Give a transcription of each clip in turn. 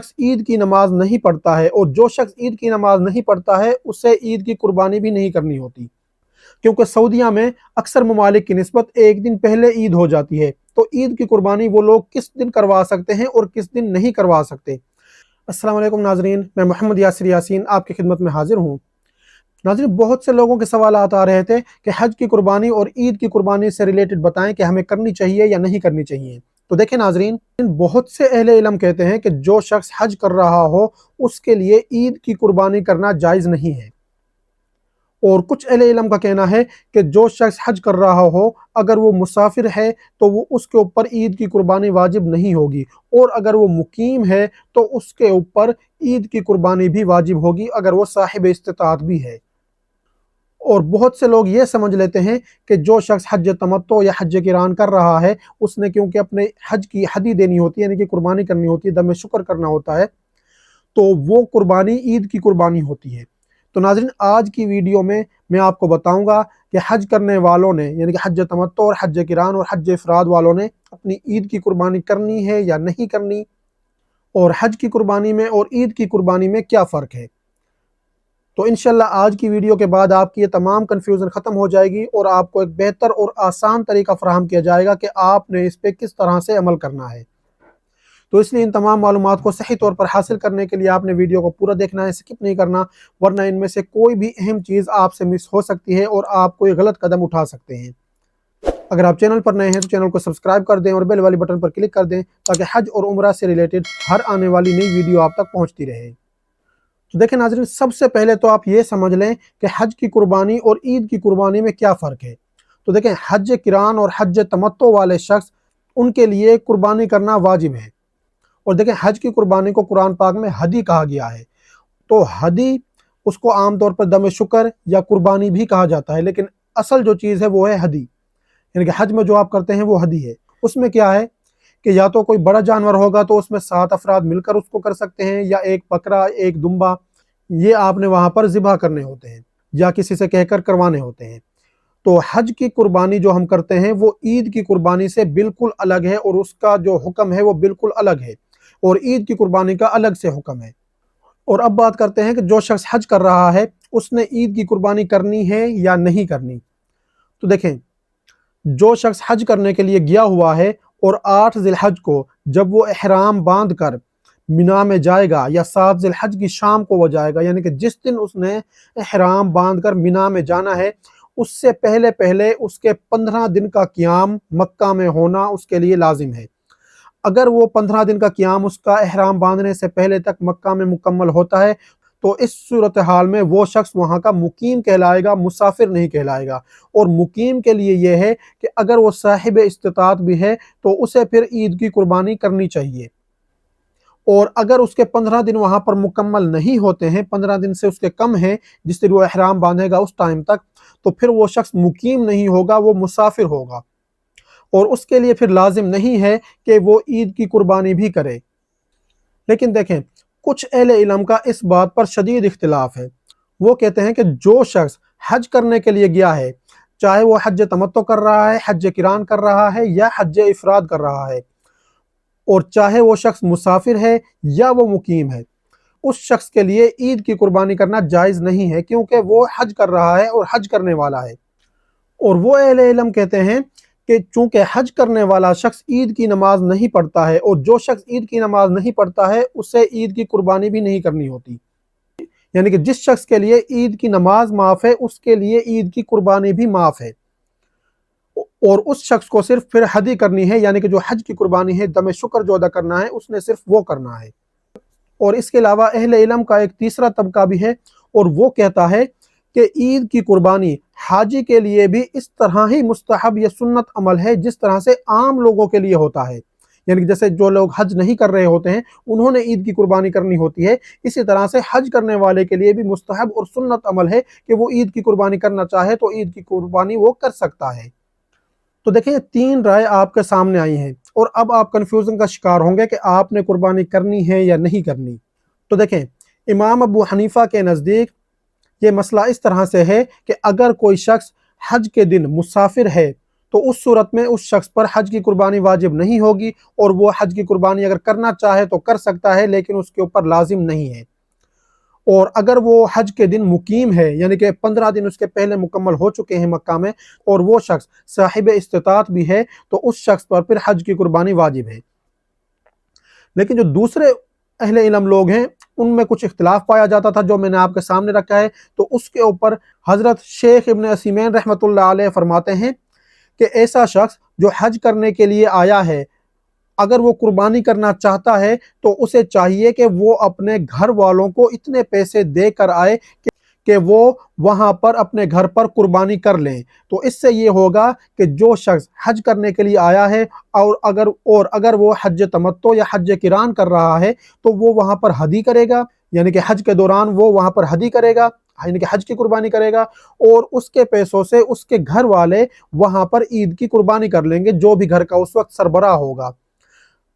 شخص عید کی نماز نہیں پڑھتا ہے، اور جو شخص عید کی نماز نہیں پڑھتا ہے اسے عید کی قربانی بھی نہیں کرنی ہوتی، کیونکہ سعودیہ میں اکثر ممالک کی نسبت ایک دن پہلے عید ہو جاتی ہے، تو عید کی قربانی وہ لوگ کس دن کروا سکتے ہیں اور کس دن نہیں کروا سکتے۔ السلام علیکم ناظرین، میں محمد یاسر یاسین آپ کی خدمت میں حاضر ہوں۔ ناظرین، بہت سے لوگوں کے سوالات آ رہے تھے کہ حج کی قربانی اور عید کی قربانی سے ریلیٹڈ بتائیں کہ ہمیں کرنی چاہیے یا نہیں کرنی چاہیے۔ تو دیکھیں ناظرین، بہت سے اہل علم کہتے ہیں کہ جو شخص حج کر رہا ہو اس کے لیے عید کی قربانی کرنا جائز نہیں ہے، اور کچھ اہل علم کا کہنا ہے کہ جو شخص حج کر رہا ہو اگر وہ مسافر ہے تو وہ اس کے اوپر عید کی قربانی واجب نہیں ہوگی، اور اگر وہ مقیم ہے تو اس کے اوپر عید کی قربانی بھی واجب ہوگی اگر وہ صاحب استطاعت بھی ہے۔ اور بہت سے لوگ یہ سمجھ لیتے ہیں کہ جو شخص حج تمتع یا حج قران کر رہا ہے اس نے کیونکہ اپنے حج کی ہدی دینی ہوتی ہے، یعنی کہ قربانی کرنی ہوتی ہے، دم شکر کرنا ہوتا ہے، تو وہ قربانی عید کی قربانی ہوتی ہے۔ تو ناظرین، آج کی ویڈیو میں آپ کو بتاؤں گا کہ حج کرنے والوں نے، یعنی کہ حج تمتع اور حج قران اور حج افراد والوں نے اپنی عید کی قربانی کرنی ہے یا نہیں کرنی، اور حج کی قربانی میں اور عید کی قربانی میں کیا فرق ہے۔ تو انشاءاللہ آج کی ویڈیو کے بعد آپ کی یہ تمام کنفیوژن ختم ہو جائے گی، اور آپ کو ایک بہتر اور آسان طریقہ فراہم کیا جائے گا کہ آپ نے اس پہ کس طرح سے عمل کرنا ہے۔ تو اس لیے ان تمام معلومات کو صحیح طور پر حاصل کرنے کے لیے آپ نے ویڈیو کو پورا دیکھنا ہے، سکپ نہیں کرنا، ورنہ ان میں سے کوئی بھی اہم چیز آپ سے مس ہو سکتی ہے اور آپ کوئی غلط قدم اٹھا سکتے ہیں۔ اگر آپ چینل پر نئے ہیں تو چینل کو سبسکرائب کر دیں اور بیل والی بٹن پر کلک کر دیں تاکہ حج اور عمرہ سے ریلیٹڈ ہر آنے والی نئی ویڈیو آپ تک پہنچتی رہے۔ تو دیکھیں ناظرین، سب سے پہلے تو آپ یہ سمجھ لیں کہ حج کی قربانی اور عید کی قربانی میں کیا فرق ہے۔ تو دیکھیں، حج قران اور حج تمتع والے شخص، ان کے لیے قربانی کرنا واجب ہے، اور دیکھیں حج کی قربانی کو قرآن پاک میں ہدی کہا گیا ہے۔ تو ہدی اس کو عام طور پر دم شکر یا قربانی بھی کہا جاتا ہے، لیکن اصل جو چیز ہے وہ ہے ہدی، یعنی کہ حج میں جو آپ کرتے ہیں وہ ہدی ہے۔ اس میں کیا ہے کہ یا تو کوئی بڑا جانور ہوگا تو اس میں 7 افراد مل کر اس کو کر سکتے ہیں، یا ایک بکرا، ایک دمبا، یہ آپ نے وہاں پر ذبح کرنے ہوتے ہیں یا کسی سے کہہ کر کروانے ہوتے ہیں۔ تو حج کی قربانی جو ہم کرتے ہیں وہ عید کی قربانی سے بالکل الگ ہے، اور اس کا جو حکم ہے وہ بالکل الگ ہے، اور عید کی قربانی کا الگ سے حکم ہے۔ اور اب بات کرتے ہیں کہ جو شخص حج کر رہا ہے اس نے عید کی قربانی کرنی ہے یا نہیں کرنی۔ تو دیکھیں، جو شخص حج کرنے کے لیے گیا ہوا ہے اور 8 ذی الحج کو جب وہ احرام باندھ کر مینا میں جائے گا، یا 7 ذی الحج کی شام کو وہ جائے گا، یعنی کہ جس دن اس نے احرام باندھ کر مینا میں جانا ہے اس سے پہلے اس کے 15 دن کا قیام مکہ میں ہونا اس کے لیے لازم ہے۔ اگر وہ 15 دن کا قیام اس کا احرام باندھنے سے پہلے تک مکہ میں مکمل ہوتا ہے تو اس صورتحال میں وہ شخص وہاں کا مقیم کہلائے گا، مسافر نہیں کہلائے گا۔ اور مقیم کے لیے یہ ہے کہ اگر وہ صاحب استطاعت بھی ہے تو اسے پھر عید کی قربانی کرنی چاہیے، اور اگر اس کے 15 دن وہاں پر مکمل نہیں ہوتے ہیں، 15 دن سے اس کے کم ہیں جس دن وہ احرام باندھے گا اس ٹائم تک، تو پھر وہ شخص مقیم نہیں ہوگا، وہ مسافر ہوگا، اور اس کے لیے پھر لازم نہیں ہے کہ وہ عید کی قربانی بھی کرے۔ لیکن دیکھیں، کچھ اہل علم کا اس بات پر شدید اختلاف ہے۔ وہ کہتے ہیں کہ جو شخص حج کرنے کے لیے گیا ہے، چاہے وہ حج تمتع کر رہا ہے، حج قران کر رہا ہے یا حج افراد کر رہا ہے، اور چاہے وہ شخص مسافر ہے یا وہ مقیم ہے، اس شخص کے لیے عید کی قربانی کرنا جائز نہیں ہے، کیونکہ وہ حج کر رہا ہے اور حج کرنے والا ہے۔ اور وہ اہل علم کہتے ہیں کہ چونکہ حج کرنے والا شخص عید کی نماز نہیں پڑھتا ہے، اور جو شخص عید کی نماز نہیں پڑھتا ہے اسے عید کی قربانی بھی نہیں کرنی ہوتی، یعنی کہ جس شخص کے لیے عید کی نماز معاف ہے اس کے لیے عید کی قربانی بھی معاف ہے، اور اس شخص کو صرف پھر ہدی کرنی ہے، یعنی کہ جو حج کی قربانی ہے، دم شکر جو ادا کرنا ہے، اس نے صرف وہ کرنا ہے۔ اور اس کے علاوہ اہل علم کا ایک تیسرا طبقہ بھی ہے، اور وہ کہتا ہے کہ عید کی قربانی حاجی کے لیے بھی اس طرح ہی مستحب یا سنت عمل ہے جس طرح سے عام لوگوں کے لیے ہوتا ہے، یعنی کہ جیسے جو لوگ حج نہیں کر رہے ہوتے ہیں انہوں نے عید کی قربانی کرنی ہوتی ہے، اسی طرح سے حج کرنے والے کے لیے بھی مستحب اور سنت عمل ہے کہ وہ عید کی قربانی کرنا چاہے تو عید کی قربانی وہ کر سکتا ہے۔ تو دیکھیں، 3 رائے آپ کے سامنے آئی ہیں، اور اب آپ کنفیوژن کا شکار ہوں گے کہ آپ نے قربانی کرنی ہے یا نہیں کرنی۔ تو دیکھیں، امام ابو حنیفہ کے نزدیک یہ مسئلہ اس طرح سے ہے کہ اگر کوئی شخص حج کے دن مسافر ہے تو اس صورت میں اس شخص پر حج کی قربانی واجب نہیں ہوگی، اور وہ حج کی قربانی اگر کرنا چاہے تو کر سکتا ہے، لیکن اس کے اوپر لازم نہیں ہے۔ اور اگر وہ حج کے دن مقیم ہے، یعنی کہ 15 دن اس کے پہلے مکمل ہو چکے ہیں مکہ میں، اور وہ شخص صاحب استطاعت بھی ہے، تو اس شخص پر پھر حج کی قربانی واجب ہے۔ لیکن جو دوسرے اہل علم لوگ ہیں ان میں کچھ اختلاف پایا جاتا تھا، جو میں نے آپ کے سامنے رکھا ہے۔ تو اس کے اوپر حضرت شیخ ابن عثیمین رحمۃ اللہ علیہ فرماتے ہیں کہ ایسا شخص جو حج کرنے کے لیے آیا ہے، اگر وہ قربانی کرنا چاہتا ہے تو اسے چاہیے کہ وہ اپنے گھر والوں کو اتنے پیسے دے کر آئے کہ وہ وہاں پر اپنے گھر پر قربانی کر لیں۔ تو اس سے یہ ہوگا کہ جو شخص حج کرنے کے لیے آیا ہے اور اگر وہ حج تمتع یا حج قران کر رہا ہے تو وہ وہاں پر ہدی کرے گا، یعنی کہ حج کے دوران وہ وہاں پر ہدی کرے گا، یعنی کہ حج کی قربانی کرے گا، اور اس کے پیسوں سے اس کے گھر والے وہاں پر عید کی قربانی کر لیں گے، جو بھی گھر کا اس وقت سربراہ ہوگا۔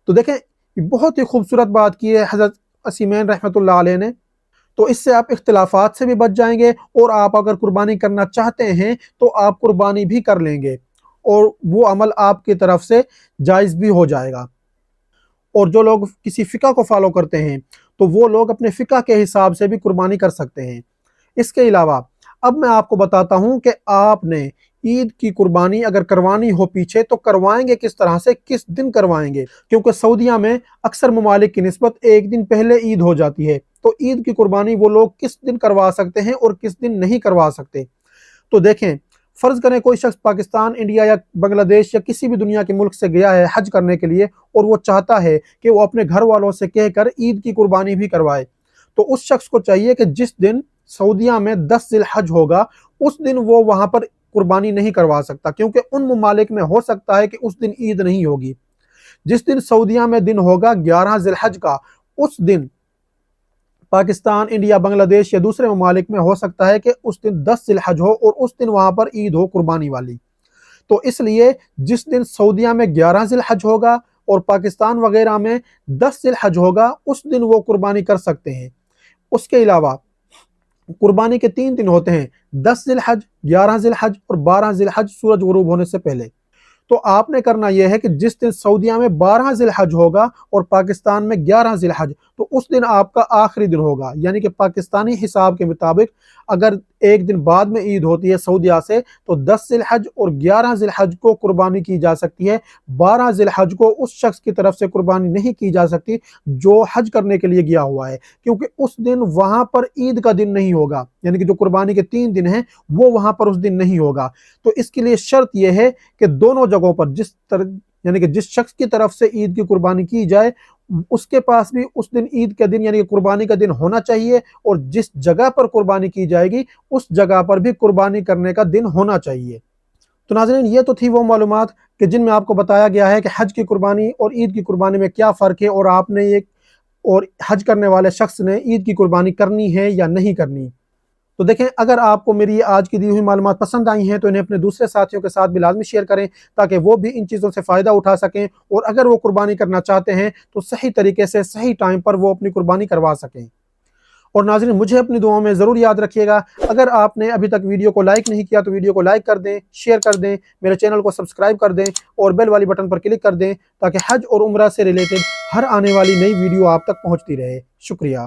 تو دیکھیں بہت ہی خوبصورت بات کی ہے حضرت عثیمین رحمۃ اللہ علیہ نے۔ تو اس سے آپ اختلافات سے بھی بچ جائیں گے، اور آپ اگر قربانی کرنا چاہتے ہیں تو آپ قربانی بھی کر لیں گے، اور وہ عمل آپ کی طرف سے جائز بھی ہو جائے گا۔ اور جو لوگ کسی فقہ کو فالو کرتے ہیں تو وہ لوگ اپنے فقہ کے حساب سے بھی قربانی کر سکتے ہیں۔ اس کے علاوہ اب میں آپ کو بتاتا ہوں کہ آپ نے عید کی قربانی اگر کروانی ہو پیچھے تو کروائیں گے کس طرح سے، کس دن کروائیں گے، کیونکہ سعودیہ میں اکثر ممالک کی نسبت ایک دن پہلے عید ہو جاتی ہے۔ تو عید کی قربانی وہ لوگ کس دن کروا سکتے ہیں اور کس دن نہیں کروا سکتے۔ تو دیکھیں فرض کریں کوئی شخص پاکستان، انڈیا یا بنگلہ دیش یا کسی بھی دنیا کے ملک سے گیا ہے حج کرنے کے لیے، اور وہ چاہتا ہے کہ وہ اپنے گھر والوں سے کہہ کر عید کی قربانی بھی کروائے، تو اس شخص کو چاہیے کہ جس دن سعودیہ میں 10 ذی الحج ہوگا اس دن وہ وہاں پر قربانی نہیں کروا سکتا، کیونکہ ان ممالک میں ہو سکتا ہے کہ اس دن عید نہیں ہوگی۔ جس دن سعودیہ میں دن ہوگا 11 ذی الحج کا، اس دن پاکستان، انڈیا، بنگلہ دیش یا دوسرے ممالک میں ہو سکتا ہے کہ اس دن 10 ذی الحج ہو اور اس دن وہاں پر عید ہو قربانی والی۔ تو اس لیے جس دن سعودیہ میں 11 ذی الحج ہوگا اور پاکستان وغیرہ میں 10 ذی الحج ہوگا، اس دن وہ قربانی کر سکتے ہیں۔ اس کے علاوہ قربانی کے 3 دن ہوتے ہیں، 10 ذی الحج، 11 ذی الحج اور 12 ذی الحج سورج غروب ہونے سے پہلے۔ تو آپ نے کرنا یہ ہے کہ جس دن سعودیہ میں 12 ذی الحج ہوگا اور پاکستان میں 11 ذی الحج، تو اس دن آپ کا آخری دن ہوگا، یعنی کہ پاکستانی حساب کے مطابق اگر ایک دن بعد میں عید ہوتی ہے سعودیہ سے تو 10 ذی الحج اور 11 ذی الحج کو قربانی کی جا سکتی ہے۔ 12 ذی الحج کو اس شخص کی طرف سے قربانی نہیں کی جا سکتی جو حج کرنے کے لیے گیا ہوا ہے، کیونکہ اس دن وہاں پر عید کا دن نہیں ہوگا، یعنی کہ جو قربانی کے 3 دن ہیں وہ وہاں پر اس دن نہیں ہوگا۔ تو اس کے لیے شرط یہ ہے کہ دونوں جگہوں پر یعنی کہ جس شخص کی طرف سے عید کی قربانی کی جائے اس کے پاس بھی اس دن عید کا دن یعنی کہ قربانی کا دن ہونا چاہیے، اور جس جگہ پر قربانی کی جائے گی اس جگہ پر بھی قربانی کرنے کا دن ہونا چاہیے۔ تو ناظرین یہ تو تھی وہ معلومات کہ جن میں آپ کو بتایا گیا ہے کہ حج کی قربانی اور عید کی قربانی میں کیا فرق ہے، اور آپ نے اور حج کرنے والے شخص نے عید کی قربانی کرنی ہے یا نہیں کرنی۔ تو دیکھیں اگر آپ کو میری آج کی دی ہوئی معلومات پسند آئی ہیں تو انہیں اپنے دوسرے ساتھیوں کے ساتھ بھی لازمی شیئر کریں، تاکہ وہ بھی ان چیزوں سے فائدہ اٹھا سکیں، اور اگر وہ قربانی کرنا چاہتے ہیں تو صحیح طریقے سے صحیح ٹائم پر وہ اپنی قربانی کروا سکیں۔ اور ناظرین مجھے اپنی دعاؤں میں ضرور یاد رکھیے گا۔ اگر آپ نے ابھی تک ویڈیو کو لائک نہیں کیا تو ویڈیو کو لائک کر دیں، شیئر کر دیں، میرے چینل کو سبسکرائب کر دیں اور بیل والی بٹن پر کلک کر دیں، تاکہ حج اور عمرہ سے ریلیٹڈ ہر آنے والی نئی ویڈیو آپ تک پہنچتی رہے۔ شکریہ۔